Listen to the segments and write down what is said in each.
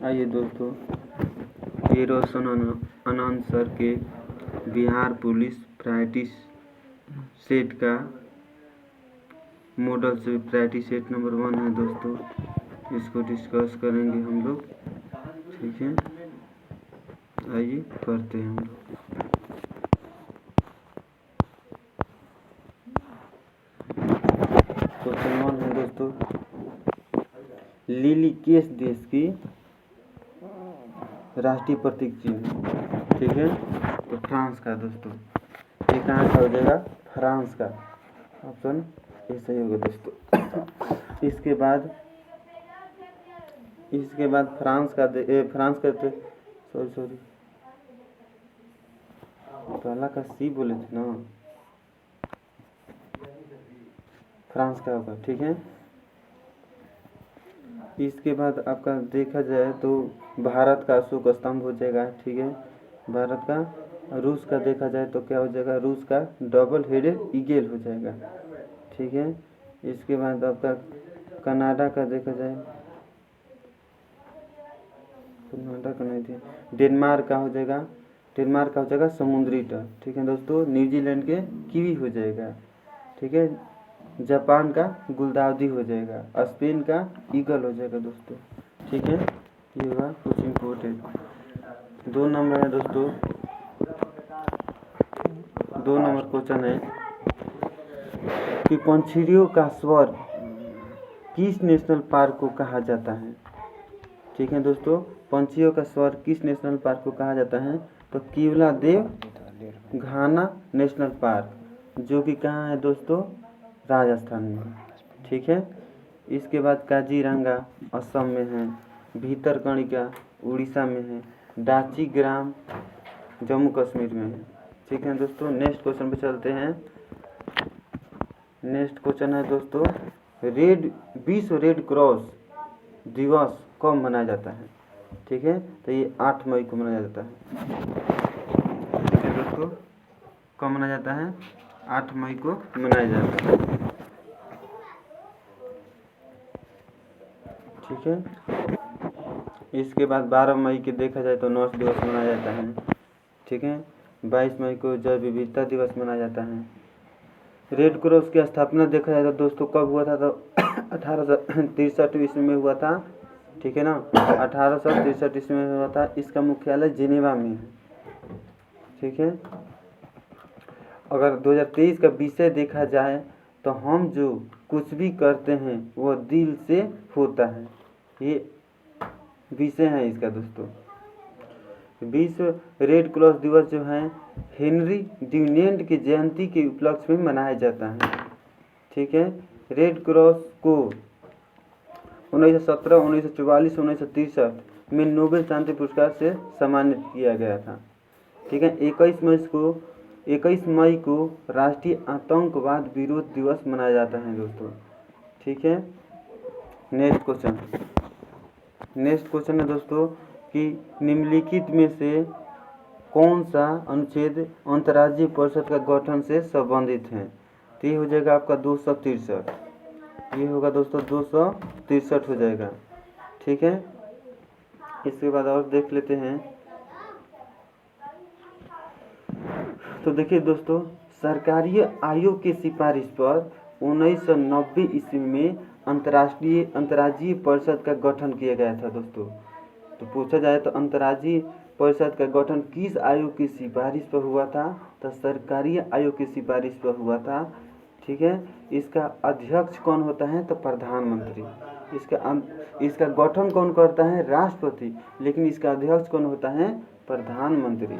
आइए दोस्तों, ये रोशन आनंद सर के बिहार पुलिस प्रायोरिटी सेट का मॉडल से प्रायोरिटी सेट नंबर 1 है दोस्तों। इसको डिस्कस करेंगे हम लोग, ठीक है। आइए करते हैं हम लोग। क्वेश्चन 1 है दोस्तों, लिली किस देश की राष्ट्रीय प्रतीक चिन्ह, ठीक है। तो फ्रांस का दोस्तों, ये कहाँ का हो जाएगा? फ्रांस का। ऑप्शन ए सही होगा दोस्तों। इसके बाद फ्रांस का सॉरी पहला का सी बोले थे ना, फ्रांस का होगा, ठीक है। इसके बाद आपका देखा जाए तो भारत का अशोक स्तंभ हो जाएगा, ठीक है, भारत का। रूस का देखा जाए तो क्या हो जाएगा? रूस का डबल हेडेड ईगल हो जाएगा, ठीक है। इसके बाद आपका कनाडा का देखा जाए, कनाडा का नहीं थी, डेनमार्क का हो जाएगा, डेनमार्क का हो जाएगा समुद्री तट, ठीक है दोस्तों। न्यूजीलैंड के कीवी हो जाएगा, ठीक है। जापान का गुलदाउदी हो जाएगा, स्पेन का ईगल हो जाएगा दोस्तों, ठीक है। ये हुआ कुछ इम्पोर्टेंट। 2 नंबर है दोस्तों, 2 नंबर क्वेश्चन है कि पंछियों का स्वर किस नेशनल पार्क को कहा जाता है, ठीक है दोस्तों। पंछियों का स्वर किस नेशनल पार्क को कहा जाता है? तो केवलादेव घाना नेशनल पार्क, जो कि कहाँ है दोस्तों? राजस्थान में, ठीक है। इसके बाद काजीरंगा असम में है, भीतरकनिका उड़ीसा में है, डाची ग्राम जम्मू कश्मीर में है, ठीक है दोस्तों। नेक्स्ट क्वेश्चन पे चलते हैं। नेक्स्ट क्वेश्चन है दोस्तों, विश्व रेड क्रॉस दिवस कब मनाया जाता है, ठीक है। तो ये 8 मई को मनाया जाता है, ठीक है दोस्तों। कब मनाया जाता है? 8 मई को मनाया जाता है, ठीक है। इसके बाद 12 मई के देखा जाए तो नर्स दिवस मनाया जाता है, ठीक है। 22 मई को जैव विविधता दिवस मनाया जाता है। रेड क्रॉस की स्थापना देखा जाए तो दोस्तों कब हुआ था? तो 1863 ईस्वी में हुआ था, ठीक है ना। 1863 ईस्वी में हुआ था। इसका मुख्यालय जिनेवा में है, ठीक है। अगर 2023 का विषय देखा जाए तो हम जो कुछ भी करते हैं वो दिल से होता है, ये विषय है इसका दोस्तों। विश्व रेड क्रॉस दिवस जो है हेनरी ड्यूनेंट की जयंती के उपलक्ष्य में मनाया जाता है, ठीक है। रेड क्रॉस को 1917, 1944, 1963 में नोबेल शांति पुरस्कार से सम्मानित किया गया था, ठीक है। 21 मई को राष्ट्रीय आतंकवाद विरोध दिवस मनाया जाता है दोस्तों, ठीक है। नेक्स्ट क्वेश्चन है दोस्तों कि निम्नलिखित में से कौन सा अनुच्छेद अंतर्राज्यीय परिषद का गठन से संबंधित है? तो ये हो जाएगा आपका 263, ये होगा दोस्तों 263 हो जाएगा, ठीक है। इसके बाद और देख लेते हैं। तो देखिए दोस्तों, सरकारी आयोग की सिफारिश पर 1990 ईस्वी में अंतर्राज्यीय परिषद का गठन किया गया था दोस्तों। तो पूछा जाए तो अंतर्राज्यीय परिषद का गठन किस आयोग की सिफारिश पर हुआ था? तो सरकारी आयोग की सिफारिश पर हुआ था, ठीक है। इसका अध्यक्ष कौन होता है? तो प्रधानमंत्री। इसका गठन कौन करता है? राष्ट्रपति। लेकिन इसका अध्यक्ष कौन होता है? प्रधानमंत्री,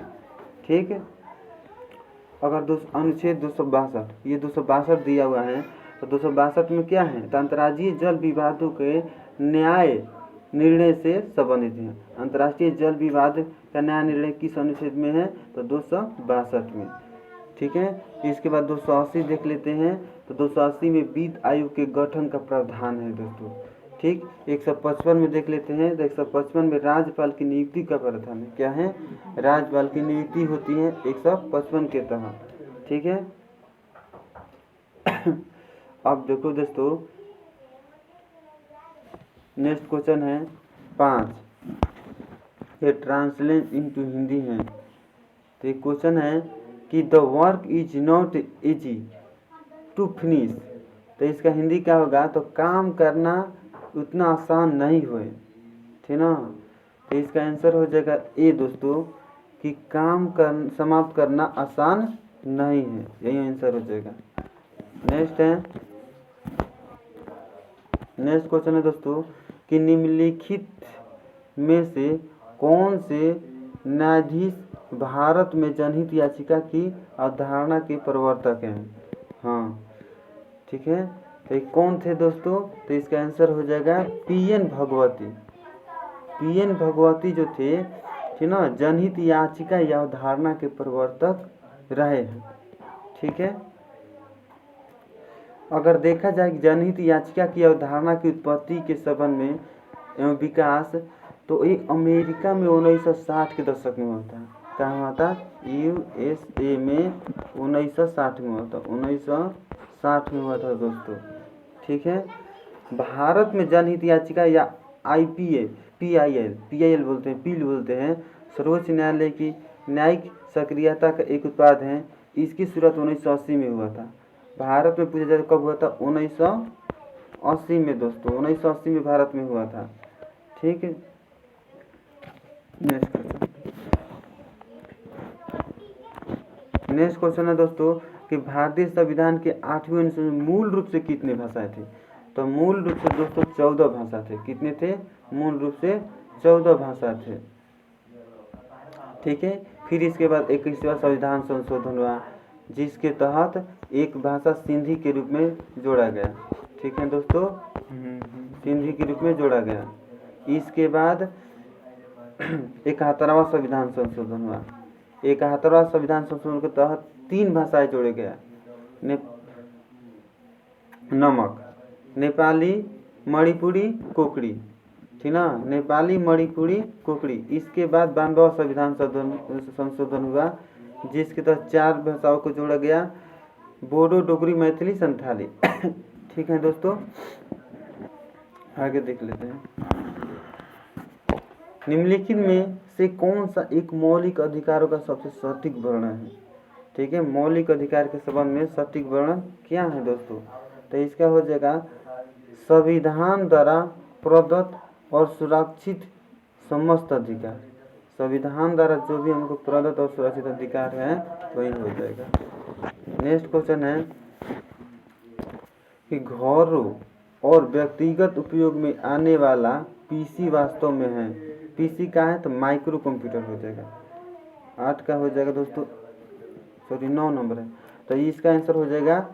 ठीक है। अगर अनुच्छेद 262, ये 262 दिया हुआ है, तो 262 में क्या है? तो अंतर्राज्यीय जल विवादों के न्याय निर्णय से संबंधित है। अंतर्राष्ट्रीय जल विवाद का न्याय निर्णय किस अनुच्छेद में है? तो 262 में, ठीक है। इसके बाद 280 देख लेते हैं। तो 280 में वित्त आयोग के गठन का प्रावधान है दोस्तों, ठीक। 155 में देख लेते हैं। तो 155 में राज्यपाल की नियुक्ति का प्रावधान है। क्या है? राज्यपाल की नियुक्ति होती है 155 के तहत, ठीक है। अब देखो दोस्तों, नेक्स्ट क्वेश्चन है 5 ये ट्रांसलेट इनटू हिंदी है। तो एक क्वेश्चन है कि the work is not easy to finish, तो इसका हिंदी क्या होगा, तो काम करना उतना आसान नहीं हुए, ठीक ना। तो इसका आंसर हो जाएगा ए दोस्तों, कि काम कर समाप्त करना आसान नहीं है, यही आंसर हो जाएगा। नेक्स्ट क्वेश्चन है दोस्तों कि निम्नलिखित में से कौन से न्यायाधीश भारत में जनहित याचिका की अवधारणा के प्रवर्तक हैं। हाँ ठीक है, तो कौन थे दोस्तों, तो इसका आंसर हो जाएगा पीएन भगवती। पीएन भगवती जो थे, ठीक ना, जनहित याचिका या अवधारणा के प्रवर्तक रहे हैं। ठीक है, अगर देखा जाए जनहित याचिका की अवधारणा की उत्पत्ति के संबंध में एवं विकास, तो ये अमेरिका में 1960 के दशक में हुआ था। कहाँ हुआ था, यूएसए में 1960 में हुआ था, 1960 में हुआ था दोस्तों। ठीक है, भारत में जनहित याचिका या आईपीए पीआईएल बोलते हैं, पील बोलते हैं, सर्वोच्च न्यायालय की न्यायिक सक्रियता का एक उत्पाद है। इसकी शुरुआत 1980 में हुआ था। भारत में पूछा जाए कब हुआ था, 1980 में दोस्तों, 1980 में भारत में हुआ था। ठीक है, नेक्स्ट क्वेश्चन है दोस्तों कि भारतीय संविधान के 8वें अनुच्छेद में मूल रूप से कितनी भाषाएं थी। तो मूल रूप से दोस्तों 14 भाषा थे। कितने थे, मूल रूप से 14 भाषा थे। ठीक है, फिर इसके बाद 21वां संविधान संशोधन हुआ, जिसके तहत एक भाषा सिंधी के रूप में जोड़ा गया। ठीक है दोस्तों, सिंधी के रूप में जोड़ा गया। इसके बाद 71वां संविधान संशोधन हुआ। 71वां संविधान संशोधन के तहत 3 भाषाएं जोड़े गया, नेपाली, मणिपुरी, कोकड़ी, ठीक ना, नेपाली, मणिपुरी, कोकड़ी। इसके बाद 92वां संविधान संशोधन हुआ, जिसके तहत 4 भाषाओं को जोड़ा गया, बोडो, डोगरी, मैथिली, संथाली। ठीक है दोस्तों, आगे देख लेते हैं। निम्नलिखित में से कौन सा एक मौलिक अधिकारों का सबसे सटीक वर्णन है। ठीक है, मौलिक अधिकार के संबंध में सटीक वर्णन क्या है दोस्तों, तो इसका हो जाएगा संविधान द्वारा प्रदत्त और सुरक्षित समस्त अधिकार। संविधान द्वारा जो भी हमको प्रदत्त और सुरक्षित अधिकार है वही हो जाएगा। नेक्स्ट क्वेश्चन है कि घरों और व्यक्तिगत उपयोग में आने वाला पीसी वास्तव में है। पीसी का है तो माइक्रो कंप्यूटर हो जाएगा। 8 का हो जाएगा दोस्तों, सॉरी 9 नंबर है, तो इसका आंसर हो जाएगा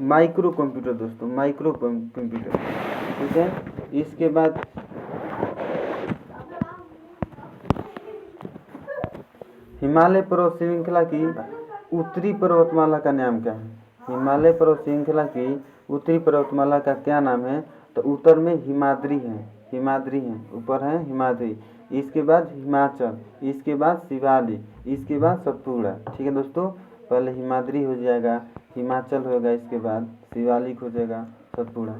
माइक्रो कंप्यूटर दोस्तों, माइक्रो कंप्यूटर। ठीक है, इसके बाद हिमालय पर्वत श्रृंखला की उत्तरी पर्वतमाला का नाम क्या है। हिमालय पर्वत श्रृंखला की उत्तरी पर्वतमाला का क्या नाम है, तो उत्तर में हिमाद्री है, हिमाद्री है, ऊपर है हिमाद्री। इसके बाद हिमाचल, इसके बाद शिवालिक, इसके बाद सतपुड़ा। ठीक है दोस्तों, पहले हिमाद्री हो जाएगा, हिमाचल होगा, इसके बाद शिवालिक हो जाएगा, सतपुड़ा।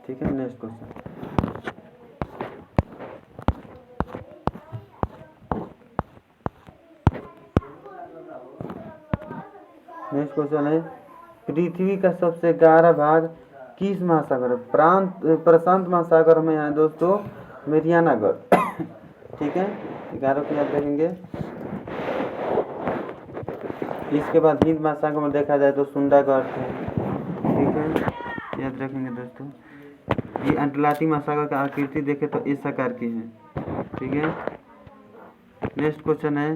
ठीक है, नेक्स्ट क्वेश्चन। नेक्स्ट क्वेश्चन है पृथ्वी का सबसे गहरा भाग किस महासागर, प्रशांत महासागर में है दोस्तों, मेरियानागढ़। ठीक है, 11 को याद रखेंगे। इसके बाद हिंद महासागर में देखा जाए तो सुंदागढ़ है। ठीक है, याद रखेंगे दोस्तों। ये अटलांटिक महासागर का आकृति देखे तो इस आकार की है। ठीक है, नेक्स्ट क्वेश्चन है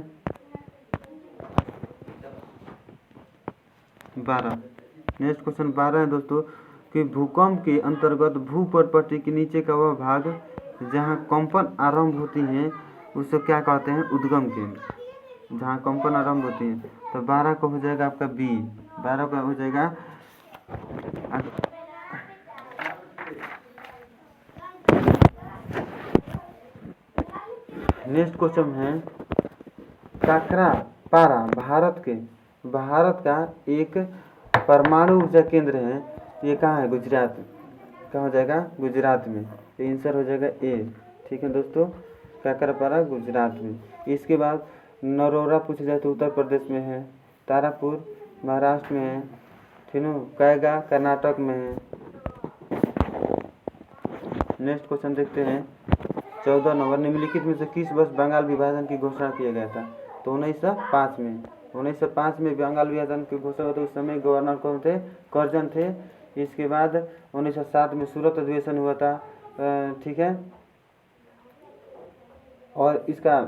12। नेक्स्ट क्वेश्चन 12 है दोस्तों कि भूकंप के अंतर्गत भूपटपट्टी के नीचे का वह भाग जहां कंपन आरंभ होती है उसको क्या कहते हैं, उद्गम केंद्र। जहां कंपन आरंभ होती है, तो 12 को हो जाएगा आपका बी, 12 का हो जाएगा। नेक्स्ट क्वेश्चन है काकरा पारा भारत का एक परमाणु ऊर्जा केंद्र है। ये कहाँ है, गुजरात। कहाँ हो जाएगा, गुजरात में। तो आंसर हो जाएगा ए, ठीक है दोस्तों, काकरापारा गुजरात में। इसके बाद नरोरा पूछा जाए तो उत्तर प्रदेश में है, तारापुर महाराष्ट्र में है, ठीक है, कैगा कर्नाटक में है। नेक्स्ट क्वेश्चन देखते हैं 14 नंबर, निम्नलिखित में से किस वर्ष बंगाल विभाजन की घोषणा किया गया था? तो 1905 में। 1905 में बंगाल विभाजन की घोषणा हुआ था। उस समय गवर्नर कौन थे? कर्जन थे। इसके बाद 1907 में सूरत अधिवेशन हुआ था, ठीक है, और इसका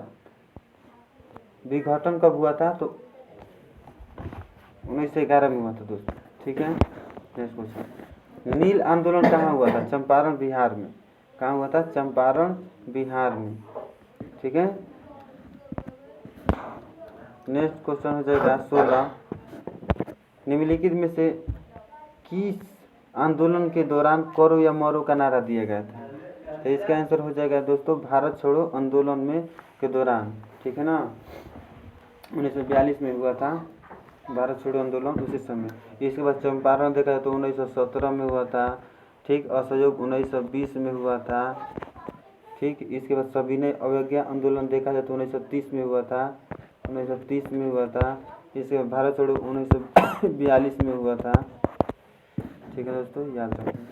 विघटन कब हुआ था? तो 1911 में हुआ था दोस्तों, ठीक है। नेक्स्ट क्वेश्चन, नील आंदोलन कहाँ हुआ था? चंपारण बिहार में। कहाँ हुआ था? चंपारण बिहार में, ठीक है। नेक्स्ट क्वेश्चन हो जाएगा 16, निम्नलिखित में से किस आंदोलन के दौरान करो या मरो का नारा दिया गया था? तो इसका आंसर हो जाएगा दोस्तों भारत छोड़ो आंदोलन में के दौरान, ठीक है ना। 1942 में हुआ था भारत छोड़ो आंदोलन, उसी समय। इसके बाद चंपारण देखा जाए तो 1917 में हुआ था, ठीक। असहयोग 1920 में हुआ था, ठीक। इसके बाद सविनय अवज्ञा आंदोलन देखा जाए तो 1930 में हुआ था, 1930 में हुआ था। इसके बाद भारत छोड़ो 1942 में हुआ था, ठीक है दोस्तों, याद रखें।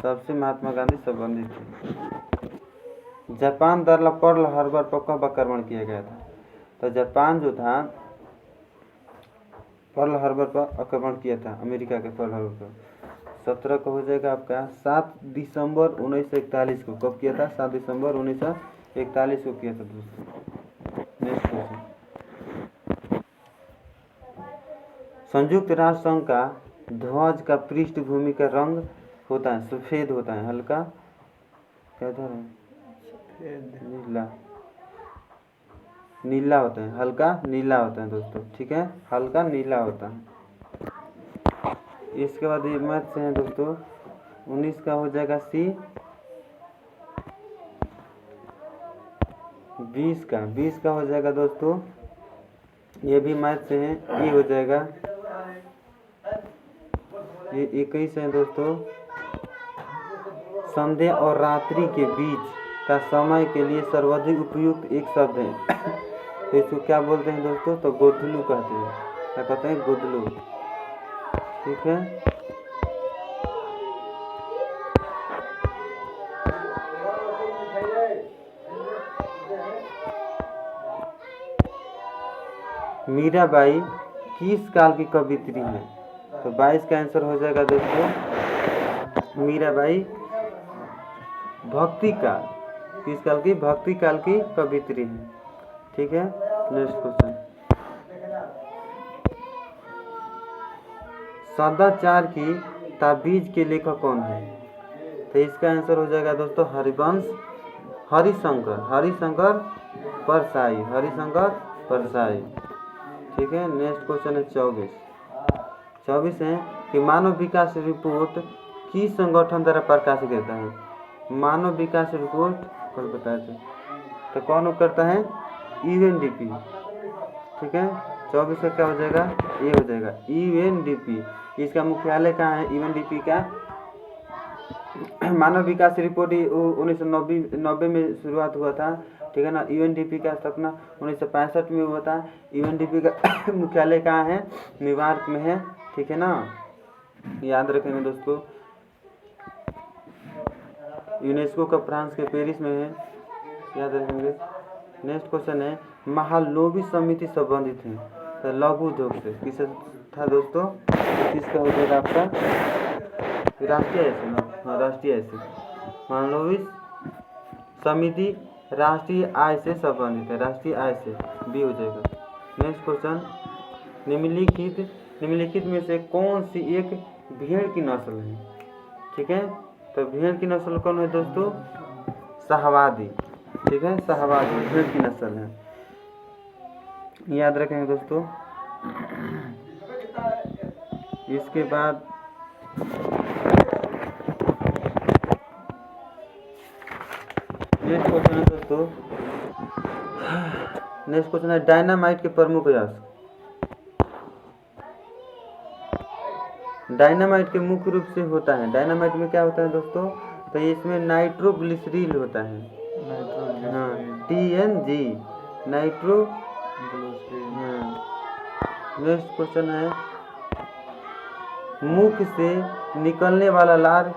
सबसे महात्मा गांधी संबंधित थे। जापान द्वारा पर्ल हार्बर पर कब आक्रमण किया गया था? तो जापान जो था पर्ल हार्बर पर आक्रमण किया था, अमेरिका के पर्ल हार्बर पर। 17 को हो जाएगा आपका 7 दिसंबर 1941 को। कब किया था? 7 दिसंबर 1941 को किया था दोस्तों। नेक्स्ट क्वेश्चन, संयुक्त राष्ट्र संघ का ध्वज का पृष्ठभूमि का रंग होता है सफेद होता है, हल्का क्या था? नीला, नीला होता है, हल्का नीला होता है दोस्तों, ठीक है, हल्का नीला होता है। इसके बाद ये मैथ से है दोस्तों, 19 का हो जाएगा सी, 20 का हो जाएगा दोस्तों, ये भी मैथ से है, ये हो जाएगा, ये 21 है दोस्तों। संध्या और रात्रि के बीच का समय के लिए सर्वाधिक उपयुक्त एक शब्द है तो इसको क्या बोलते हैं दोस्तों? तो गोधलू कहते हैं। क्या कहते हैं? गोधलू, ठीक है। मीराबाई किस काल की कवियत्री है? तो 22 का आंसर हो जाएगा दोस्तों, मीराबाई भक्ति काल, किस काल की? भक्ति काल की कवियत्री है, ठीक है। नेक्स्ट क्वेश्चन, सदाचार की ताबीज के लेखक कौन है? तो इसका आंसर हो जाएगा दोस्तों हरिशंकर परसाई, ठीक है। नेक्स्ट क्वेश्चन है 24 है कि मानव विकास रिपोर्ट किस संगठन द्वारा प्रकाशित होता है? मानव विकास रिपोर्ट कौन बताया था? तो कौन करता है? यूएनडीपी, ठीक है। 24 का क्या हो जाएगा? ये हो जाएगा यूएनडीपी। इसका मुख्यालय कहाँ है? यूएनडीपी का मानव विकास रिपोर्ट 1990 में शुरुआत हुआ था, ठीक है ना। यूएनडीपी का स्थापना 1965 में हुआ था। यूएनडीपी का मुख्यालय कहाँ है? न्यूयॉर्क में है, ठीक है ना, याद रखेंगे दोस्तों। यूनेस्को का फ्रांस के पेरिस में है, याद रखेंगे। नेक्स्ट क्वेश्चन है महालनोबिस समिति संबंधित है तो लघु उद्योग से किससे था दोस्तों? किसका हो जाएगा आपका? राष्ट्रीय ऐसे महालनोबिस समिति राष्ट्रीय आय से संबंधित है, राष्ट्रीय आय से, बी हो जाएगा। नेक्स्ट क्वेश्चन, निम्नलिखित में से कौन सी एक भेड़ की नस्ल है? ठीक है, तो भेड़ की नस्ल कौन है दोस्तों? शाहवादी, ठीक है, शाहवादी भेड़ की नस्ल है, याद रखेंगे दोस्तों। इसके बाद नेक्स्ट क्वेश्चन है दोस्तों, नेक्स्ट क्वेश्चन है डायनामाइट के प्रमुख यश। डायनामाइट के मुख्य रूप से होता है, डायनामाइट में क्या होता है दोस्तों? तो इसमें नाइट्रोग्लिसरीन होता है, हाँ TNG नाइट्रो। हाँ नेक्स्ट क्वेश्चन है, मुख से निकलने वाला लार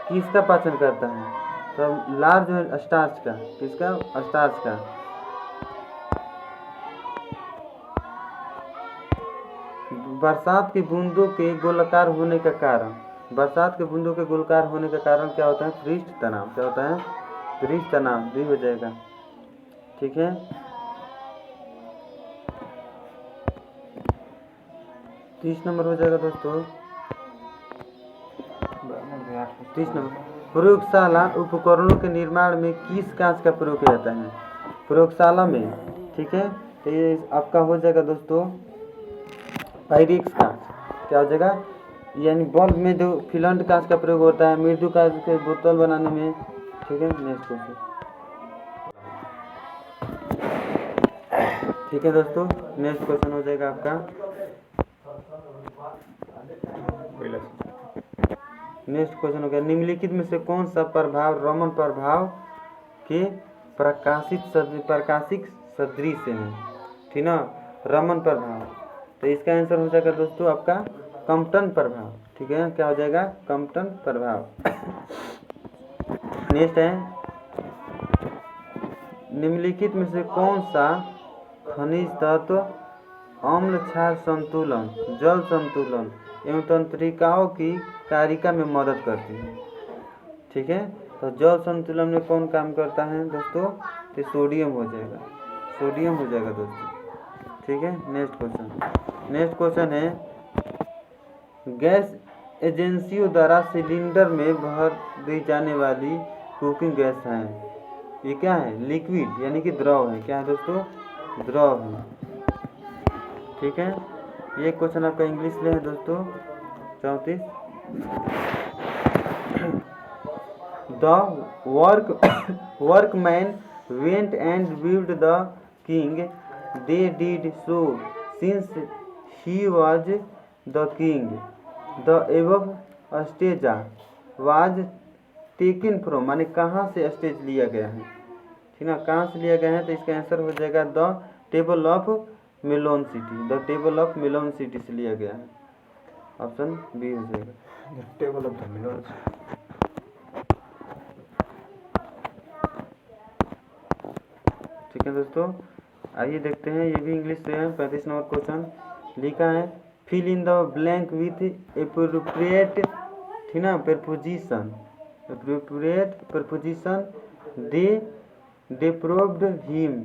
किसका पाचन करता है? तो लार जो है स्टार्च का, किसका? स्टार्च का। बरसात की बूंदों के गोलाकार होने का कारण, बरसात के बूंदों के गोलाकार होने का कारण क्या होता है? पृष्ठ तनाव। क्या होता है? पृष्ठ तनाव। भी हो जाएगा, ठीक है। 30 नंबर हो जाएगा दोस्तों। 30 नंबर, प्रयोगशाला उपकरणों के निर्माण में किस कांच का प्रयोग किया जाता है? प्रयोगशाला में, ठीक है। तो ये आपका हो जाएगा दोस्तों पायरेक्स कांच। क्या हो जाएगा? यानी बल्ब में जो फिलांट कांच का प्रयोग होता है, मृदु कांच के बोतल बनाने में, ठीक है। नेक्स्ट क्वेश्चन, ठीक है दोस्तों। नेक्स्ट क्वेश्चन हो जाएगा आपका, नेक्स्ट क्वेश्चन हो गया, निम्नलिखित में से कौन सा प्रभाव रमन प्रभाव के प्रकाशिक सदृश है? ठीक ना, रमन प्रभाव। तो इसका आंसर हो जाएगा दोस्तों आपका कम्पटन प्रभाव, ठीक है। क्या हो जाएगा? कम्पटन प्रभाव। नेक्स्ट है, निम्नलिखित में से कौन सा खनिज तत्व अम्ल क्षार संतुलन, जल संतुलन एवं तंत्रिकाओं की कारिका में मदद करती है? ठीक है। तो जल संतुलन में कौन काम करता है दोस्तों? तो सोडियम हो जाएगा, सोडियम हो जाएगा दोस्तों, ठीक है। नेक्स्ट क्वेश्चन है, गैस एजेंसियों द्वारा सिलेंडर में भर दी जाने वाली कुकिंग गैस है, ये क्या है? लिक्विड यानी कि द्रव है। क्या है दोस्तों? द्रव है, ठीक है। ये क्वेश्चन आपका इंग्लिश में है दोस्तों 34। The workman went and viewed the king, they did so since he was the king, the above stage was taken from, माने कहाँ से स्टेज लिया गया है? ठीक ना, कहाँ से लिया गया है? तो इसका आंसर हो जाएगा the table of Malone city, the table of Malone city से लिया गया है। ऑप्शन बी हो जाएगा, टेबल ऑफ द मेलोन। ठीक है दोस्तों, आइए देखते हैं, ये भी इंग्लिश से है। 35 नंबर क्वेश्चन लिखा है, fill in the blank with appropriate, ठीक ना, preposition, appropriate preposition, they deprived him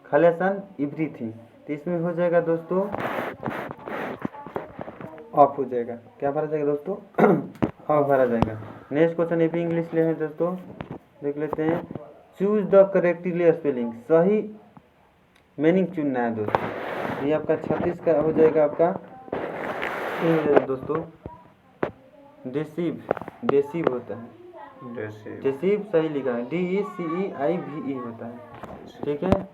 खलेसन एवरीथिंग। तो इसमें हो जाएगा दोस्तों ऑफ हो जाएगा। क्या भरा जाएगा दोस्तों? ऑफ भरा जाएगा। नेक्स्ट क्वेश्चन ये भी इंग्लिश में है दोस्तों, देख लेते हैं। चूज द करेक्टली स्पेलिंग, सही मीनिंग चुनना है दोस्तों। ये आपका 36 का हो जाएगा आपका दोस्तों डेसीव, डेसीव होता है, डेसीव सही लिखा है, DECEIVE होता है, ठीक है।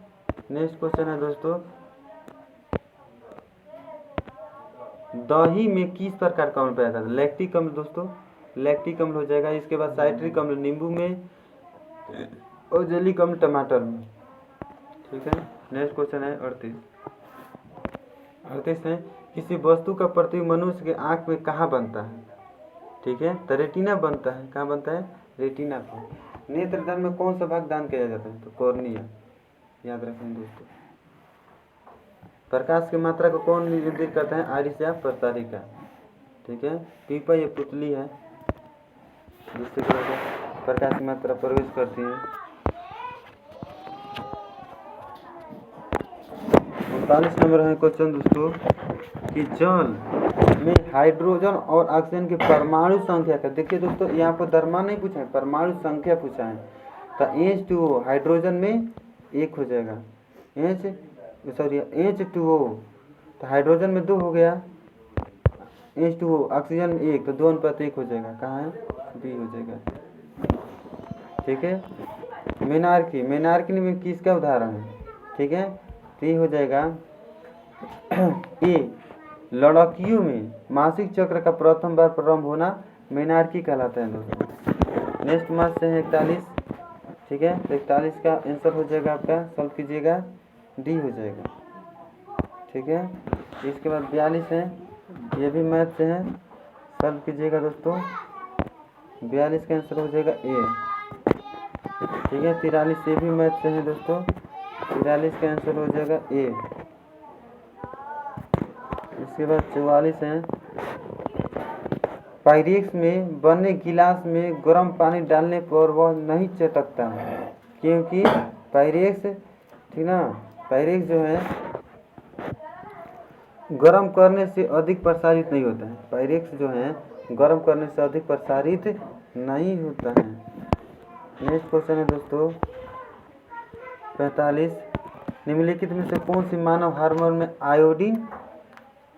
नेक्स्ट क्वेश्चन है दोस्तों, दही में किस प्रकार का अम्ल पाया जाता है? लैक्टिक अम्ल दोस्तों, लैक्टिक अम्ल हो जाएगा। इसके बाद साइट्रिक अम्ल नींबू में और जेलिक अम्ल टमाटर में, ठीक है। नेक्स्ट क्वेश्चन है 38 है, किसी वस्तु का प्रतिबिंब मनुष्य के आंख में कहाँ बनता है? ठीक है, तो रेटिना बनता है। कहाँ बनता है? रेटिना पर। नेत्रदान में कौन सा भाग दान किया जाता है? तो कॉर्निया, याद रखें दोस्तों। प्रकाश की मात्रा को कौन नियंत्रित करता है? आरिस या प्रसारिका, ठीक है। पीपा ये पुतली है जिससे प्रकाश की मात्रा प्रवेश करती है। 39 नंबर है क्वेश्चन दोस्तों, कि जल में हाइड्रोजन और ऑक्सीजन की परमाणु संख्या का, देखिए दोस्तों यहाँ पर द्रव्यमान नहीं पूछा है, परमाणु संख्या पूछा है। तो H2O हाइड्रोजन में 1 हो जाएगा, H2O, तो हाइड्रोजन में 2 हो गया, H2O ऑक्सीजन में 1, तो 2:1 हो जाएगा। कहाँ है? बी हो जाएगा, ठीक है। मेनार्की, मेनार्की में किसका उदाहरण है? ठीक है, तो ये हो जाएगा ए, लड़कियों में मासिक चक्र का प्रथम बार प्रारंभ होना मेनार्की कहलाता है दोस्तों। नेक्स्ट मार्च से है 41, ठीक है। तो 41 का आंसर हो जाएगा आपका, सॉल्व कीजिएगा, डी हो जाएगा। ठीक है। इसके बाद 42 है, ये भी मैथ से है, सॉल्व कीजिएगा दोस्तों। 42 का आंसर हो जाएगा ए। ठीक है। 43 ये भी मैथ से है दोस्तों, 43 का आंसर हो जाएगा ए। इसके बाद 44 है, पायरेक्स में बने गिलास में गर्म पानी डालने पर वह नहीं चटकता है, क्योंकि पायरेक्स, ठीक ना, पायरेक्स जो है गर्म करने से अधिक प्रसारित नहीं होता है। पायरेक्स जो है गर्म करने से अधिक प्रसारित नहीं होता है। नेक्स्ट क्वेश्चन है दोस्तों 45, निम्नलिखित में से कौन सी मानव हार्मोन में आयोडीन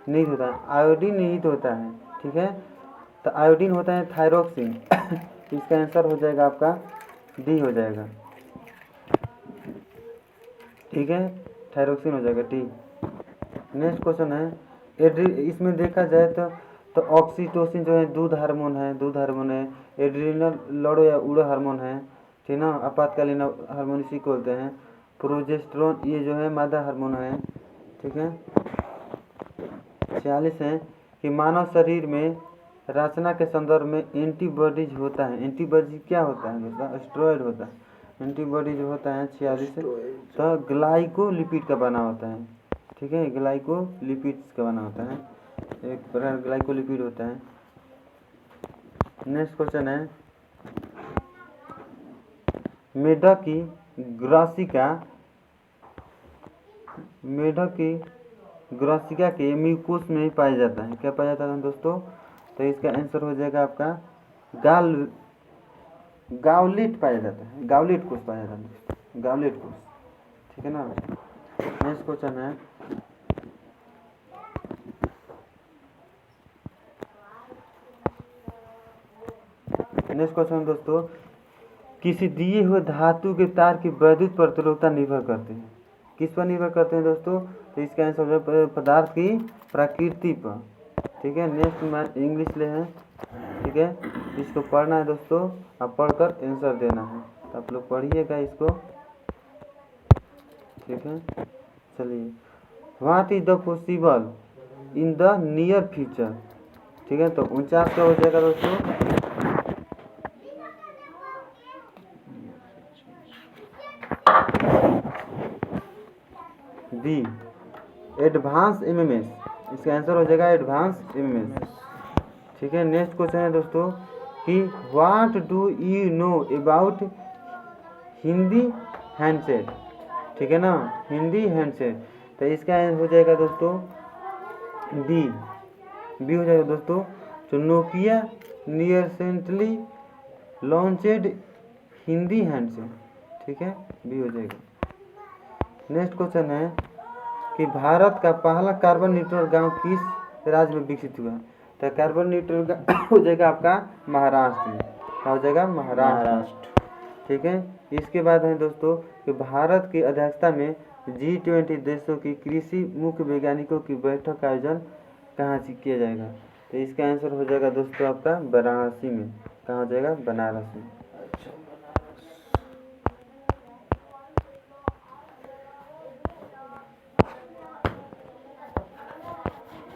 निहित होता है? आयोडीन निहित होता है। ठीक है। तो आयोडीन होता है थायरोक्सिन। इसका आंसर हो जाएगा आपका डी हो जाएगा। ठीक है। थायरोक्सिन हो जाएगा डी। नेक्स्ट क्वेश्चन है, इसमें देखा जाए तो ऑक्सीटोसिन जो है दूध हार्मोन है, एड्रिनल लड़ो या उड़ो हार्मोन है, ठीक ना, आपातकालीन हार्मोन इसी को बोलते हैं। प्रोजेस्टेरोन ये जो है मादा हार्मोन है। ठीक है। 46 है कि मानव शरीर में रचना के संदर्भ में एंटीबॉडीज होता है। एंटीबॉडीज क्या होता है दोस्तों? स्टेरॉइड होता है। एंटीबॉडी जो होता है 46 तो ग्लाइकोलिपिड का बना होता है। ठीक है। ग्लाइकोलिपिड्स का बना होता है, एक प्रकार ग्लाइकोलिपिड होता है। नेक्स्ट क्वेश्चन है, मेढक की ग्रासिका के म्यूकोस में पाया जाता है। क्या पाया जाता है दोस्तों? तो इसका आंसर हो जाएगा आपका गावलेट पाया जाता है, गावलेट कोष पाया जाता है, गावलेट कोष। ठीक है ना। नेक्स्ट क्वेश्चन है, दोस्तों किसी दिए हुए धातु के तार की वैद्युत प्रतिरोधकता निर्भर करते हैं। किस पर निर्भर करते हैं दोस्तों? तो इसका आंसर हो जाएगा पदार्थ की प्रकृति पर। ठीक है। नेक्स्ट मैथ इंग्लिश ले हैं। ठीक है। इसको पढ़ना है दोस्तों, अब पढ़कर आंसर देना है, तो आप लोग पढ़िएगा इसको। ठीक है। चलिए, what is the possible in the near future. ठीक है। तो 49 का हो जाएगा दोस्तों, बी एडवांस एमएमएस। इसका आंसर हो जाएगा एडवांस एमएमएस। ठीक है। नेक्स्ट क्वेश्चन है दोस्तों कि what do you know about Hindi handset. ठीक है ना, हिंदी हैंडसेट। तो इसका हो जाएगा दोस्तों बी हो जाएगा दोस्तों, तो Nokia recently launched Hindi handset. ठीक है, बी हो जाएगा। नेक्स्ट क्वेश्चन है कि भारत का पहला कार्बन न्यूट्रल गांव किस राज्य में विकसित हुआ? तो कार्बन न्यूट्रल हो जाएगा आपका महाराष्ट्र में। क्या हो जाएगा? महाराष्ट्र। ठीक है। इसके बाद है दोस्तों कि भारत की अध्यक्षता में G20 देशों की कृषि मुख्य वैज्ञानिकों की बैठक का आयोजन कहाँ से किया जाएगा? तो इसका आंसर हो जाएगा दोस्तों आपका वाराणसी में। कहाँ हो जाएगा? बनारस में।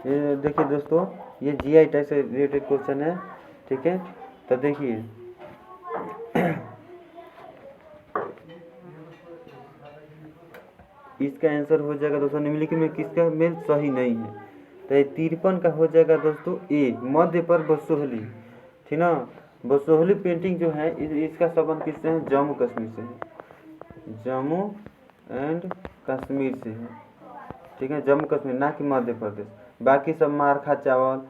ये देखिए दोस्तों, ये जीआई टाइप से रिलेटेड क्वेश्चन है। ठीक है। तो देखिए इसका आंसर हो जाएगा दोस्तों, निम्नलिखित में किसका मेल सही नहीं है? तो 53 का हो जाएगा दोस्तों ए, मध्य पर बसोहली। ठीक ना, बसोहली पेंटिंग जो है इसका संबंध किससे है? जम्मू कश्मीर से है, जम्मू एंड कश्मीर से है। ठीक है, जम्मू कश्मीर, ना कि मध्य प्रदेश। बाकी सब मारखा चावल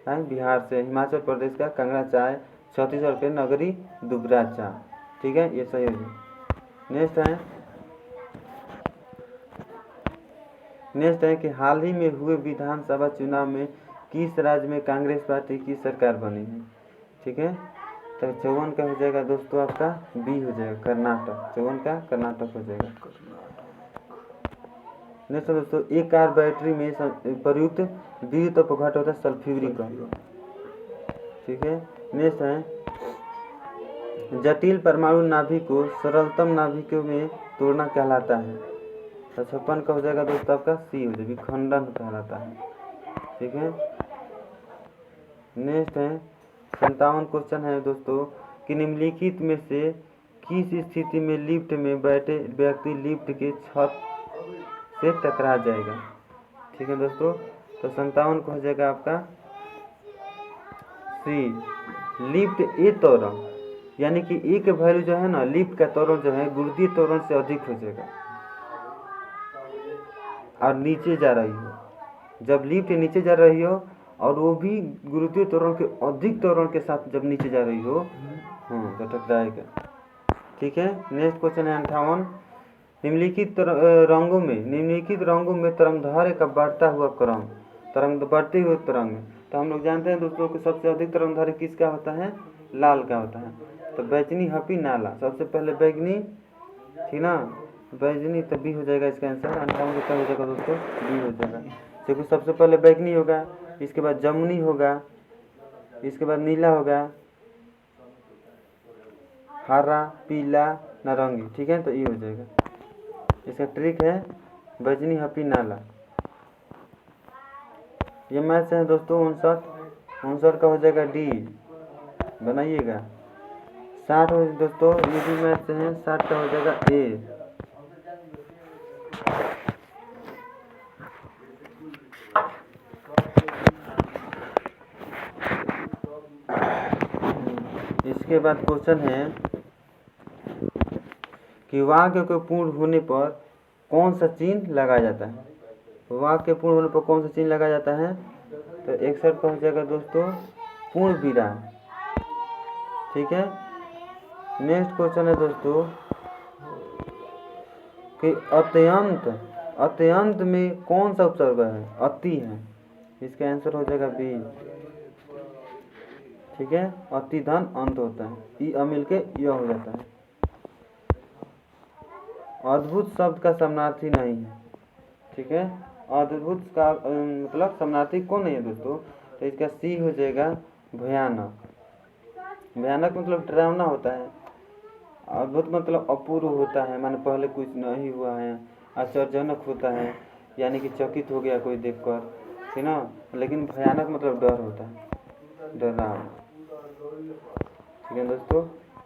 है बिहार से, हिमाचल प्रदेश का कंगना चाय, छत्तीसगढ़ के नगरी दुबरा चाय। ठीक है, ये सही है। नेक्स्ट है कि हाल ही में हुए विधानसभा चुनाव में किस राज्य में कांग्रेस पार्टी की सरकार बनी है? ठीक है। तो 54 का हो जाएगा दोस्तों आपका बी हो जाएगा, कर्नाटक। 54 का कर्नाटक हो जाएगा। नेक्स्ट दोस्तों, एक कार बैटरी में प्रयुक्त विद्युत अपघट होता है सल्फ्यूरिक। ठीक है। नेक्स्ट है जटिल परमाणु नाभिक को सरलतम नाभिकों में तोड़ना कहलाता है। तो 56 का हो जाएगा दोस्तों आपका सी हो जाएगी, खंडन कहलाता है। ठीक है, नेक्स्ट है 57 क्वेश्चन है दोस्तों कि निम्नलिखित में से किस स्थिति में लिफ्ट में बैठे व्यक्ति लिफ्ट के छत से टकरा जाएगा। ठीक है दोस्तों, तो 57 को हो जाएगा आपका सी, लिफ्ट ए त्वरण, यानी कि ए के वैल्यू जो है ना, लिफ्ट का त्वरण जो है गुरुत्वीय त्वरण से अधिक हो जाएगा और नीचे जा रही हो। जब लिफ्ट नीचे जा रही हो और वो भी गुरुत्वीय त्वरण के अधिक त्वरण के साथ जब नीचे जा रही हो, तो टकराएगा। ठीक है, नेक्स्ट क्वेश्चन है 58, निम्नलिखित रंगों में तरंगधार्य का बढ़ता हुआ क्रम, बढ़ते हुए तरंग। तो हम लोग जानते हैं दोस्तों कि सबसे अधिक तरंगधार्य किसका होता है, लाल का होता है। तो बैजनी, हपी, नाला, सबसे पहले बैगनी, ठीक ना, बैगनी तब भी हो जाएगा इसका आंसर। 58 का हो जाएगा दोस्तों बी हो जाएगा, क्योंकि सबसे पहले बैगनी होगा, इसके बाद जमुनी होगा, इसके बाद नीला होगा, हरा, पीला, नारंगी। ठीक है, तो ये हो जाएगा। इसका ट्रिक है बैजनी, हपी, नाला। ये मैच है दोस्तों 59 का हो जाएगा डी, बनाइएगा। 60 हो दोस्तों, ये भी मैच है, 60 का हो जाएगा ए। इसके बाद क्वेश्चन है कि वाक्य के पूर्ण होने पर कौन सा चिन्ह लगाया जाता है। वाक्य पूर्ण होने पर कौन सा चिन्ह लगाया जाता है, तो 61 का हो जाएगा दोस्तों पूर्ण विराम। ठीक है, नेक्स्ट क्वेश्चन है दोस्तों कि अत्यंत में कौन सा उपसर्ग है, अति है। इसका आंसर हो जाएगा बी। ठीक है, अति धन अंत होता है, ई अमिल के यह हो जाता है। अद्भुत शब्द का समानार्थी नहीं है। ठीक है, अद्भुत का मतलब समानार्थी कौन नहीं है दोस्तों, तो इसका सी हो जाएगा भयानक। भयानक मतलब डरावना होता है, अद्भुत मतलब अपूर्व होता है, माने पहले कुछ नहीं हुआ है। आश्चर्यजनक होता है, यानी कि चकित हो गया कोई देखकर, ठीक ना। लेकिन भयानक मतलब डर होता है, डरावना। ठीक है दोस्तों,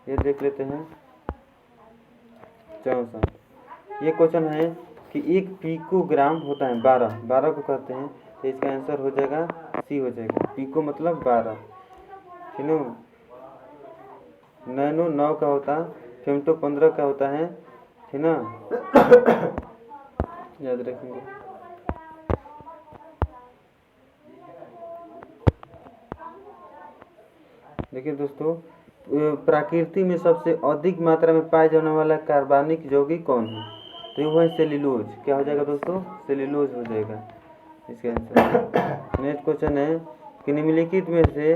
ये देख लेते हैं 64। ये क्वेश्चन है कि 1 पिकोग्राम होता है 12 को कहते हैं, तो इसका आंसर हो जाएगा सी हो जाएगा, पिको मतलब 12। ठीक है, नैनो 9 का होता है, फेमटो 15 का होता है, ठीक ना, याद रखेंगे। देखिए दोस्तों, प्रकृति में सबसे अधिक मात्रा में पाए जाने वाला कार्बनिक यौगिक कौन है, तो वो है सेल्यूलोज। क्या हो जाएगा दोस्तों, सेल्यूलोज हो जाएगा इसका आंसर। नेक्स्ट क्वेश्चन है कि निम्नलिखित में से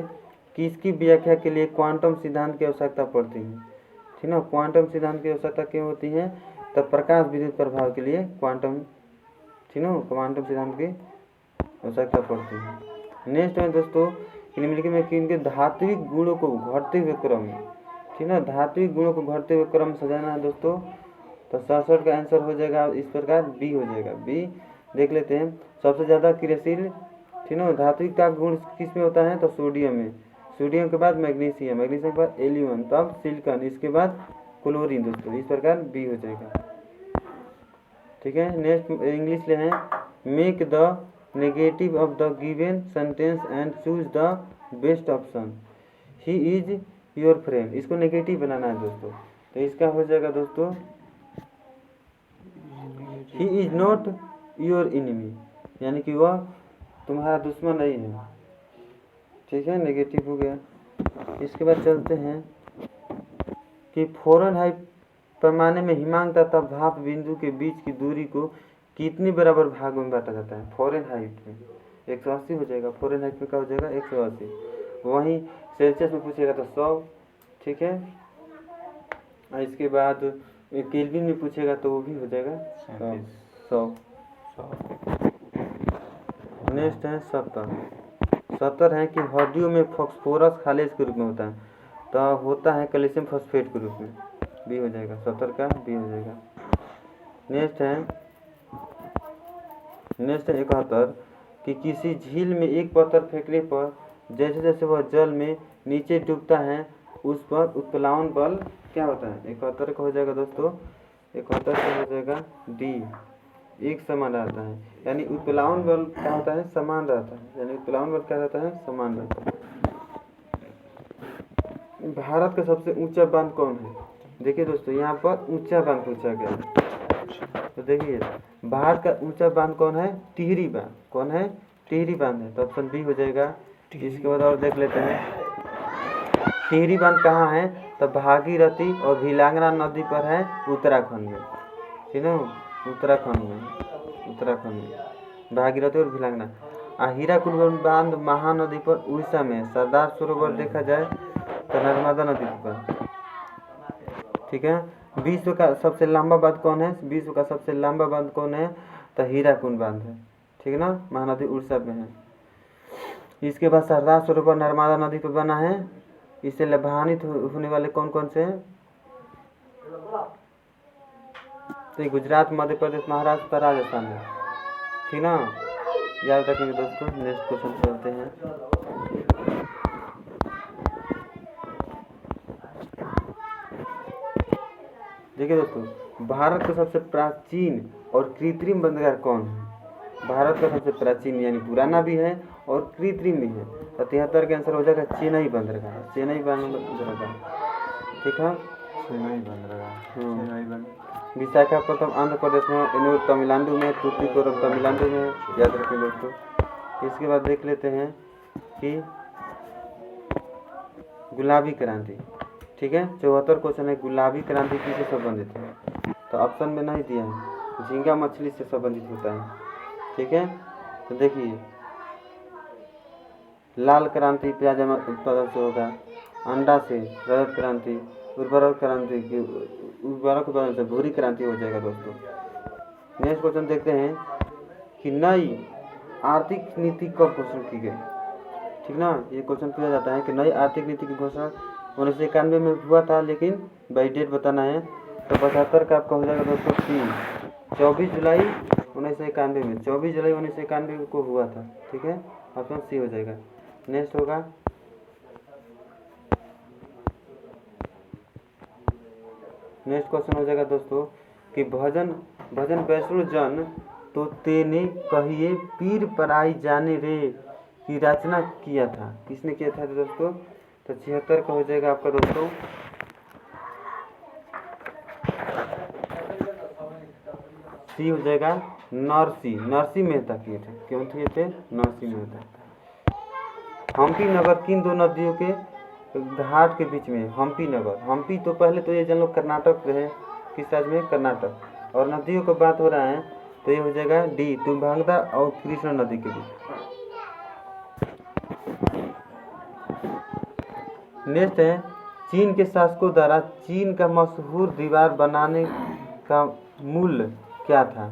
किसकी व्याख्या के लिए क्वांटम सिद्धांत की आवश्यकता पड़ती है। ठीक ना, क्वांटम सिद्धांत की आवश्यकता क्यों होती है, तब प्रकाश विद्युत प्रभाव के लिए क्वांटम, ठीक ना, क्वांटम सिद्धांत की आवश्यकता पड़ती है। नेक्स्ट है दोस्तों कि निम्नलिखित में किनके धात्विक गुणों को घटते हुए क्रम में, ठीक ना, धात्विक गुणों को घटते हुए क्रम सजाना है दोस्तों। तो 67 का आंसर हो जाएगा इस प्रकार, बी हो जाएगा, बी। देख लेते हैं, सबसे ज़्यादा क्रियाशील, ठीक ना, धात्विक का गुण किस में होता है, तो सोडियम में। सोडियम के बाद मैग्नीशियम, मैग्नीशियम के बाद एल्यूमिनियम, तब सिलिकॉन, इसके बाद क्लोरीन दोस्तों। इस प्रकार बी हो जाएगा। ठीक है, नेक्स्ट इंग्लिश ले हैं, make the negative of the given sentence and choose the best option. He is your friend, इसको नेगेटिव बनाना है दोस्तों। तो इसका हो जाएगा दोस्तों he is not your enemy, यानी कि वह तुम्हारा दुश्मन नहीं है। ठीक है, नेगेटिव हो गया। इसके बाद चलते हैं कि फ़ारेनहाइट पैमाने में हिमांक तथा भाप बिंदु के बीच की दूरी को कितनी बराबर भागों में बांटा जाता है। फ़ारेनहाइट में 180 हो जाएगा, फ़ारेनहाइट में क्या हो जाएगा 180। वहीं सेल्सियस में पूछेगा तो 100। ठीक है, और इसके बाद केल्विन में पूछेगा तो वो भी हो जाएगा 100। नेक्स्ट है 70 है कि हड्डियों में फास्फोरस खालिज के रूप में होता है। तो होता है कैल्शियम फॉस्फेट के रूप में, बी हो जाएगा, 70 का बी हो जाएगा। नेक्स्ट है 71 कि किसी झील में एक पत्थर फेंकने पर जैसे जैसे वह जल में नीचे डूबता है उस पर उत्प्लावन बल क्या होता है। 71 का हो जाएगा दोस्तों, 71 का हो जाएगा डी, एक समान रहता है, यानी उत्प्लावन बल क्या होता है, समान रहता है, यानी उत्प्लावन बल क्या रहता है, समान रहता है। भारत का सबसे ऊंचा बांध कौन है। देखिए दोस्तों यहाँ पर ऊंचा बांध पूछा गया है, तो देखिए भारत का ऊंचा बांध कौन है, टिहरी बांध। कौन है, टिहरी बांध है, तो ऑप्शन बी हो जाएगा। इसके बाद और देख लेते हैं टिहरी बांध कहाँ है, तो भागीरथी और भिलांगना नदी पर है उत्तराखंड में, ठीक है, उत्तराखंड में भागीरथी और भिलांगना। हीराकुंड बांध महानदी पर उड़ीसा में, सरदार सरोवर देखा जाए तो नर्मदा नदी पर, ठीक है। विश्व का सबसे लंबा बांध कौन है, विश्व का सबसे लंबा बांध कौन है, तो हीराकुंड बांध है, ठीक है ना, महानदी उड़ीसा में है। इसके बाद सरदार सरोवर नर्मदा नदी पर बना है, इससे लाभान्वित होने वाले कौन कौन से हैं, तो गुजरात, मध्य प्रदेश, महाराष्ट्र, राजस्थान है, ठीक ना, याद रखेंगे दोस्तों। नेक्स्ट क्वेश्चन चलते हैं। देखिए दोस्तों भारत का सबसे प्राचीन और कृत्रिम बंदरगाह कौन है। भारत का सबसे प्राचीन यानी पुराना भी है और कृत्रिम भी है, तो 73 का आंसर हो जाएगा चेन्नई बंदरगाह, चेन्नई बंदरगाह, ठीक है, चेन्नई बंदरगाह। विशाखापट्टनम आंध्र प्रदेश में, एन्नूर तमिलनाडु में, तूतीकोरम तमिलनाडु में, याद रखें दोस्तों। इसके बाद देख लेते हैं कि गुलाबी क्रांति, ठीक है, 74 क्वेश्चन है, गुलाबी क्रांति किससे संबंधित है, तो ऑप्शन में नहीं दिया है, झींगा मछली से संबंधित होता है, ठीक है। तो देखिए लाल क्रांति प्याज उत्पादन से होगा, अंडा से रजत क्रांति, उर्वरक क्रांति की उर्वरक उत्पादन से भूरी क्रांति हो जाएगा दोस्तों। नेक्स्ट क्वेश्चन देखते हैं कि नई आर्थिक नीति कब घोषणा की गई, ठीक ना, ये क्वेश्चन पूछा जाता है कि नई आर्थिक नीति की घोषणा 1991 में हुआ था, लेकिन बाई डेट बताना है, तो 72 का आपका हो जाएगा दोस्तों सी, 24 जुलाई 1991 में, 24 जुलाई 1991 को हुआ था, ठीक है, ऑप्शन सी हो जाएगा। नेक्स्ट होगा नेक्स्ट क्वेश्चन हो जाएगा दोस्तों कि भजन वैष्णो जन तो तेने कहिए पीर पराई जाने रे की रचना किया था, किसने किया था दोस्तों, तो 76 का हो जाएगा आपका दोस्तों सी हो जाएगा, नरसी मेहता किए थे, क्यों किए थे, नरसी मेहता। हम्पी नगर किन दो नदियों के घाट के बीच में, हम्पी तो पहले तो ये जन लोग कर्नाटक रहे, किस राज्य में, कर्नाटक, और नदियों की बात हो रहा है तो ये हो जाएगा डी, तुम्बांगदा और कृष्णा नदी के बीच। नेक्स्ट है चीन के शासकों द्वारा चीन का मशहूर दीवार बनाने का मूल क्या था,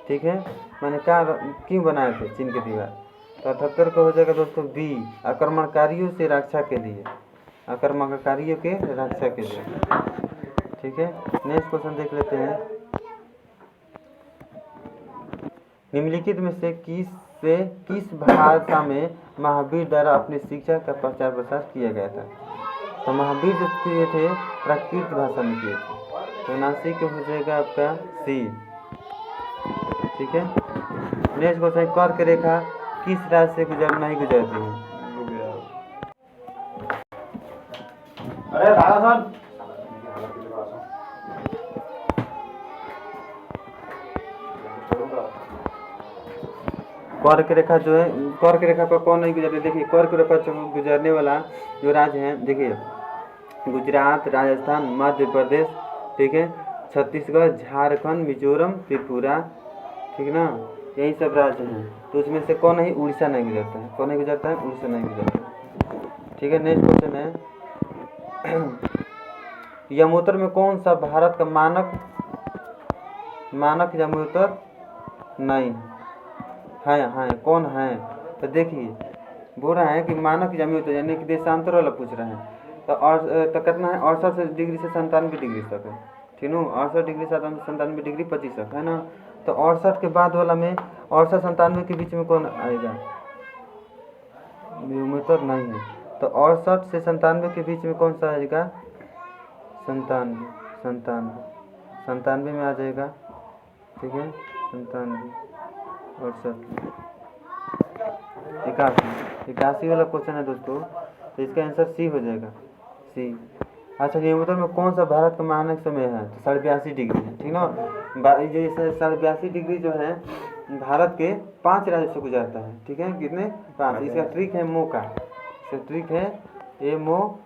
ठीक है, मैंने कहा क्यों बनाए थे चीन के दीवार, तो 78 का हो जाएगा दोस्तों बी, आक्रमणकारियों से रक्षा के लिए, आक्रमणकारियों के रक्षा के लिए, ठीक है। नेक्स्ट क्वेश्चन देख लेते हैं, निम्नलिखित में से किस भाषा में महावीर द्वारा अपनी शिक्षा का प्रचार प्रसार किया गया था, तो महावीर जो किए थे प्राकृत भाषा में किए थे, तो 79 के हो जाएगा आपका सी, ठीक है। नेक्स्ट क्वेश्चन कर्क रेखा किस राज्य से नहीं गुजरती है, अरे दादा सर कर्क रेखा जो है, कर्क रेखा पर कौन नहीं गुजरती, देखिए कर्क रेखा गुजरने वाला जो राज्य है, देखिए गुजरात, राजस्थान, मध्य प्रदेश, ठीक है, छत्तीसगढ़, झारखंड, मिजोरम, त्रिपुरा, ठीक ना, यही सब राज्य हैं, तो उसमें से कौन नहीं, उड़ीसा नहीं गुजरता है, कौन नहीं गुजरता है, उड़ीसा नहीं गुजरता है, ठीक है। नेक्स्ट क्वेश्चन है यमोत्तर में कौन सा भारत का मानक यमोत्तर नहीं है, कौन है, तो देखिए बोल रहा है कि मानक यमोत्तर यानी कि देशांतर वाला पूछ रहे हैं, तो कितना है 68 डिग्री से 97 डिग्री तक है, ठीक है। 68 डिग्री से 97 डिग्री 25 तक है ना। तो 68 के बाद वाला में 68 97 के बीच में कौन आएगा, व्योमेत्र नहीं है। तो 68 से 97 के बीच में कौन सा आएगा, 97 में आ जाएगा, ठीक है। 97 68 81 वाला क्वेश्चन है दोस्तों, तो इसका आंसर सी हो जाएगा, सी। अच्छा, व्योमकेत्र में कौन सा भारत का मानक समय है, तो 82.5 डिग्री है, ठीक ना। जैसे 82.5 डिग्री जो है भारत के 5 राज्यों से गुजरता है, ठीक है। कितने, 5। इसका ट्रिक है मो का, इसका ट्रिक है MOUCA,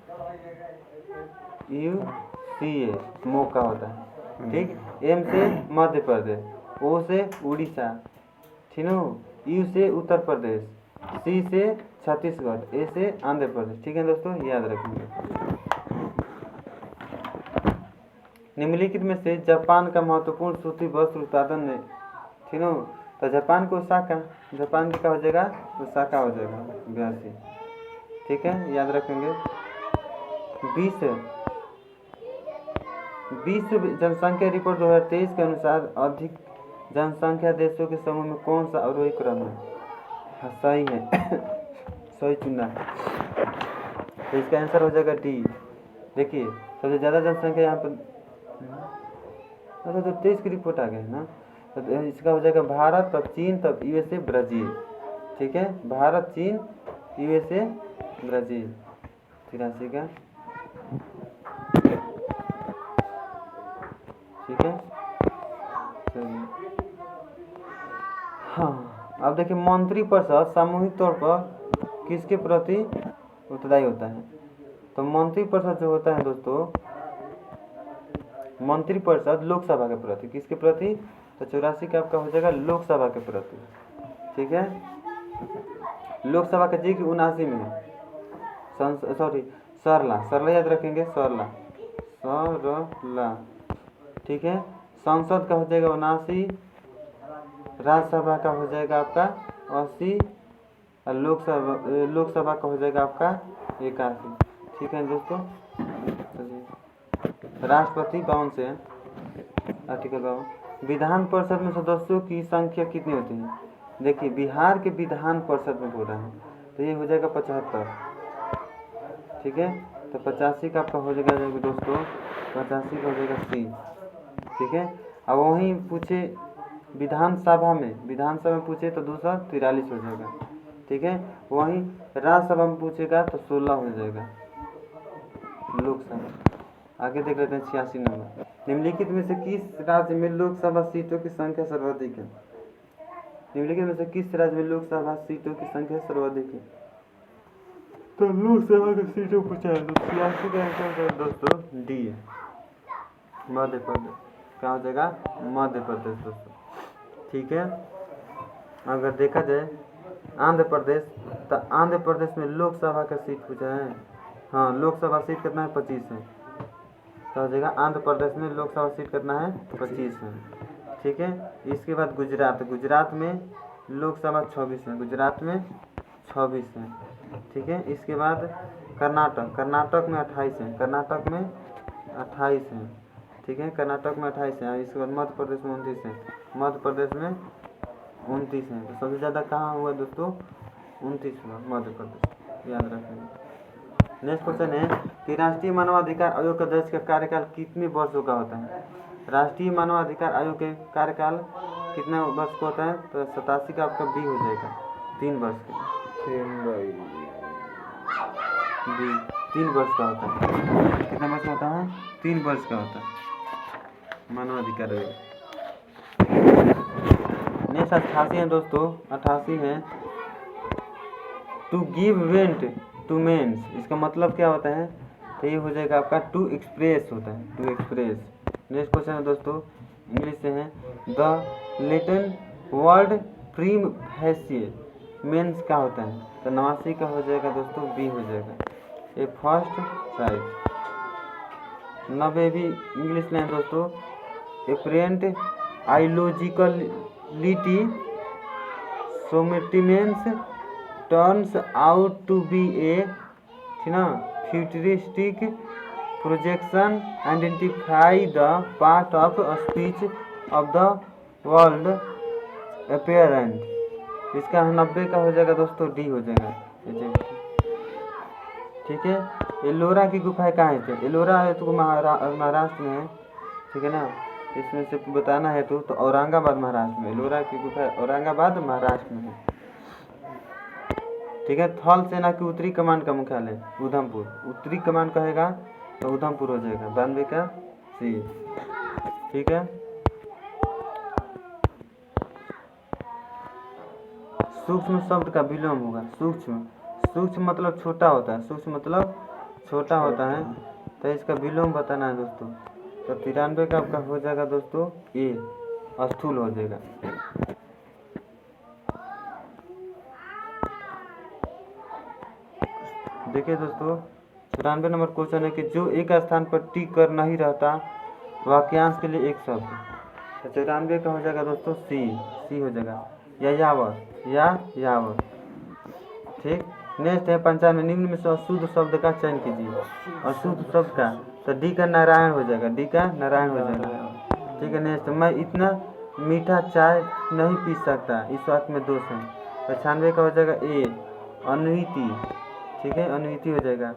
मो का होता है, ठीक। एम से मध्य प्रदेश, ओ से उड़ीसा, ठीक ना, यू से उत्तर प्रदेश, सी से छत्तीसगढ़, ए से आंध्र प्रदेश, ठीक है दोस्तों, याद रखेंगे। निम्नलिखित में से जापान का महत्वपूर्ण सूती वस्त्र उत्पादन है, ठीक है। तो जापान को ओसाका, जापान की क्या हो जाएगा, ओसाका हो जाएगा, 82, ठीक है, याद रखेंगे। विश्व जनसंख्या रिपोर्ट 2023 के अनुसार अधिक जनसंख्या देशों के समूह में कौन सा आरोही क्रम है, सही है सही चुना। तो इसका आंसर हो जाएगा डी। देखिए सबसे ज़्यादा जनसंख्या यहाँ पर, अच्छा तो 23 की रिपोर्ट आ गई है ना, तो इसका हो जाएगा भारत, तब चीन, तब यूएसए, ब्राज़ील, ठीक है। भारत, चीन, यूएसए, ब्राज़ील, 83 का, ठीक है। हाँ, अब देखिए मंत्रिपरिषद सामूहिक तौर पर किसके प्रति उत्तरदायी होता है। तो मंत्रिपरिषद जो होता है दोस्तों, मंत्रिपरिषद लोकसभा के प्रति, किसके प्रति, तो 84 का आपका हो जाएगा लोकसभा के प्रति, ठीक है। लोकसभा का जी की 79 में है, सरला याद रखेंगे, सरला, ठीक है। संसद का हो जाएगा 79, राज्यसभा का हो जाएगा आपका 80, और लोकसभा का हो जाएगा आपका 81, ठीक है दोस्तों। राष्ट्रपति 52 से, आर्टिकल 52। विधान परिषद में सदस्यों की संख्या कितनी होती है, देखिए बिहार के विधान परिषद में हो रहा है, तो ये हो जाएगा 75, ठीक है। तो 85 का आपका हो जाएगा दोस्तों, 85 का हो जाएगा सी, ठीक है। अब वहीं पूछे विधानसभा में पूछे तो 243 हो जाएगा, ठीक है। वहीं राज्यसभा में पूछेगा तो 16 हो जाएगा, लोकसभा। आगे देख लेते हैं 86 नंबर। निम्नलिखित में से किस राज्य में लोकसभा सीटों की संख्या सर्वाधिक है, निम्नलिखित में से किस राज्य में लोकसभा सीटों की संख्या सर्वाधिक है, तो लोकसभा की सीटों पूछा है, तो 86 का आंसर दोस्तों डी है, मध्य प्रदेश, क्या हो जाएगा, मध्य प्रदेश दोस्तों, ठीक है। अगर देखा जाए आंध्र प्रदेश, तो आंध्र प्रदेश में लोकसभा का सीट पूछा है, हाँ लोकसभा सीट कितना है, 25 है, तो हो जाएगा आंध्र प्रदेश में लोकसभा सीट कितना है, 25 है, ठीक है। इसके बाद गुजरात में लोकसभा 26 है, गुजरात में 26 है, ठीक है। इसके बाद कर्नाटक में 28 है, कर्नाटक में 28 है, ठीक है, कर्नाटक में 28 है। इसके बाद मध्य प्रदेश में 29 है, मध्य प्रदेश में 29 है। तो सबसे ज़्यादा कहाँ हुआ दोस्तों, 29 हुआ, मध्य प्रदेश, याद रखेंगे। नेक्स्ट क्वेश्चन है कि राष्ट्रीय मानवाधिकार आयोग का अध्यक्ष का कार्यकाल कितने वर्षों का होता है, राष्ट्रीय मानवाधिकार आयोग के कार्यकाल कितने वर्ष का होता है, तो 87 का आपका बी हो जाएगा, 3 वर्ष का, 3 वर्ष का होता है, कितना वर्ष का होता है, 3 वर्ष का होता है मानवाधिकार आयोग। नेक्स्ट 88 है दोस्तों, 88 है to give vent to men's, इसका मतलब क्या होता है, तो ये हो जाएगा आपका टू एक्सप्रेस होता है, टू एक्सप्रेस। नेक्स्ट क्वेश्चन है दोस्तों, इंग्लिश से है the Latin word prima facie means क्या होता है, तो 89 का हो जाएगा दोस्तों बी हो जाएगा, ये फर्स्ट साइड। 90 भी इंग्लिश में है दोस्तों, apparent illogicality sometimes turns out to be a, ठीक ना, futuristic projection identify the part of speech of the world apparent। इसका 90 का हो जाएगा दोस्तों, डी हो जाएगा। ठीक है। एलोरा की गुफाएं कहाँ है? एलोरा है तो महाराष्ट्र में है, ठीक है ना। इसमें से बताना है तो औरंगाबाद महाराष्ट्र में। एलोरा की गुफा औरंगाबाद महाराष्ट्र में है, ठीक है। थल सेना की उत्तरी कमान का मुख्यालय उधमपुर। उत्तरी कमान कहेगा तो उधमपुर हो जाएगा। 92 का सी, ठीक है। सूक्ष्म शब्द का विलोम होगा सूक्ष्म। सूक्ष्म मतलब छोटा होता है, सूक्ष्म मतलब छोटा होता है, तो इसका विलोम बताना है दोस्तों। तो 93 का आपका हो जाएगा दोस्तों ए, स्थूल हो जाएगा। देखिए दोस्तों 94 नंबर क्वेश्चन है कि जो एक स्थान पर टिक कर नहीं रहता वाक्यांश के लिए एक शब्द। तो 94 का हो जाएगा दोस्तों सी हो जाएगा। यावर, ठीक। नेक्स्ट है 95, निम्न में से अशुद्ध शब्द का चयन कीजिए। अशुद्ध शब्द का तो डी का नारायण हो जाएगा, डी का नारायण हो जाएगा, ठीक है। नेक्स्ट, मैं इतना मीठा चाय नहीं पी सकता, इस वाक्य में दोष है। 95 का हो जाएगा ए, अनुइति, ठीक है, अनुइति हो जाएगा।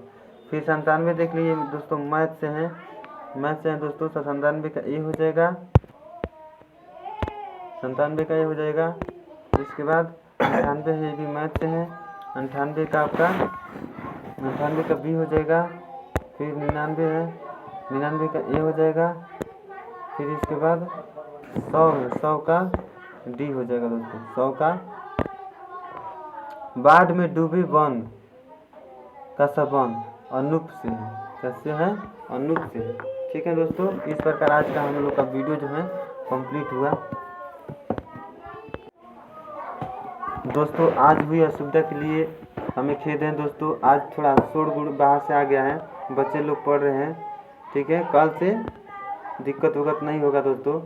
फिर 97 देख लीजिए दोस्तों, मैथ से है दोस्तों। 97 का ए हो जाएगा, 97 का ए हो जाएगा। इसके बाद 98 है, ये भी मैथ से है। 98 का आपका 98 का बी हो जाएगा। फिर 99 है, 99 का ए हो जाएगा। फिर इसके बाद 100 का डी हो जाएगा दोस्तों। 100 का बाढ़ में डूबे वन का संबंध अनूप से है। कैसे है? अनूप से है, ठीक है दोस्तों। इस प्रकार आज का हम लोग का वीडियो जो है कंप्लीट हुआ दोस्तों। आज हुई असुविधा के लिए हमें खेद है दोस्तों। आज थोड़ा शोर गुड़ बाहर से आ गया है, बच्चे लोग पढ़ रहे हैं, ठीक है। कल से दिक्कत नहीं होगा दोस्तों।